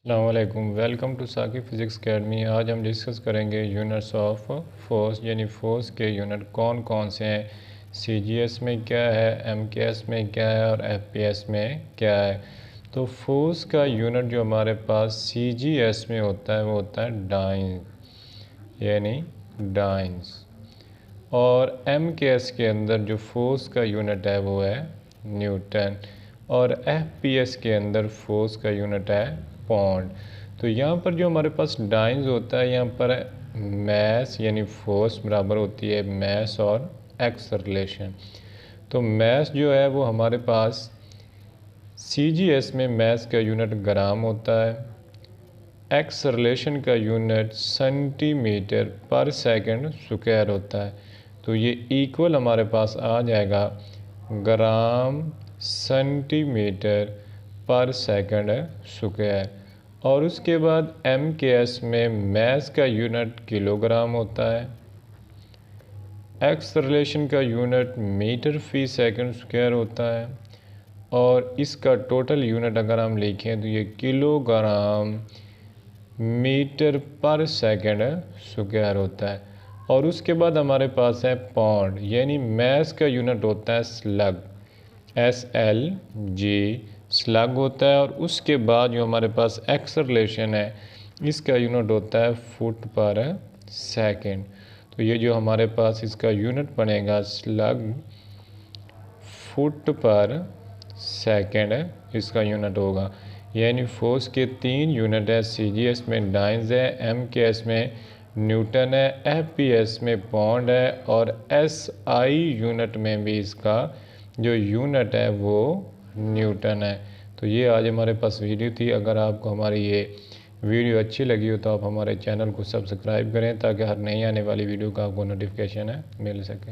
अस्सलामुअलैकुम, welcome to साकी physics academy. आज हम डिस्कस करेंगे यूनिट्स ऑफ फोर्स, यानी फोर्स के यूनिट कौन कौन से हैं, सीजीएस में क्या है, एमकेएस में क्या है और एफपीएस में क्या है। तो फोर्स का यूनिट जो हमारे पास सीजीएस में होता है वो होता है डाइन, यानी डाइन्स। और एमकेएस के अंदर जो फोर्स का यूनिट है वो है न्यूटन। और एफपीएस के अंदर फोर्स का यूनिट है पौंड। तो यहाँ पर जो हमारे पास डाइन्स होता है, यहाँ पर मैस यानी फोर्स बराबर होती है मैस और एक्सलरेशन। तो मैस जो है वो हमारे पास सीजीएस में मैस का यूनिट ग्राम होता है। एक्सलरेशन का यूनिट सेंटीमीटर पर सेकंड स्क्वायर होता है। तो ये इक्वल हमारे पास आ जाएगा ग्राम सेंटीमीटर पर सेकंड स्क्वायर। और उसके बाद एमकेएस में मैस का यूनिट किलोग्राम होता है। एक्सलरेशन का यूनिट मीटर फी सेकंड स्क्वायर होता है। और इसका टोटल यूनिट अगर हम लिखें तो ये किलोग्राम मीटर पर सेकंड स्क्वायर होता है। और उसके बाद हमारे पास है पौंड, यानी मैस का यूनिट होता है स्लग, SLG स्लग होता है। और उसके बाद जो हमारे पास एक्सलरेशन है इसका यूनिट होता है फुट पर सेकंड। तो ये जो हमारे पास इसका यूनिट बनेगा स्लग फुट पर सेकंड इसका यूनिट होगा। यानी फोर्स के 3 यूनिट है, सीजीएस में डाइन्स है, एमकेएस में न्यूटन है, एफपीएस में पौंड है और एसआई यूनिट में भी इसका जो यूनिट है वो न्यूटन है। तो ये आज हमारे पास वीडियो थी। अगर आपको हमारी ये वीडियो अच्छी लगी हो तो आप हमारे चैनल को सब्सक्राइब करें ताकि हर नई आने वाली वीडियो का आपको नोटिफिकेशन मिल सके।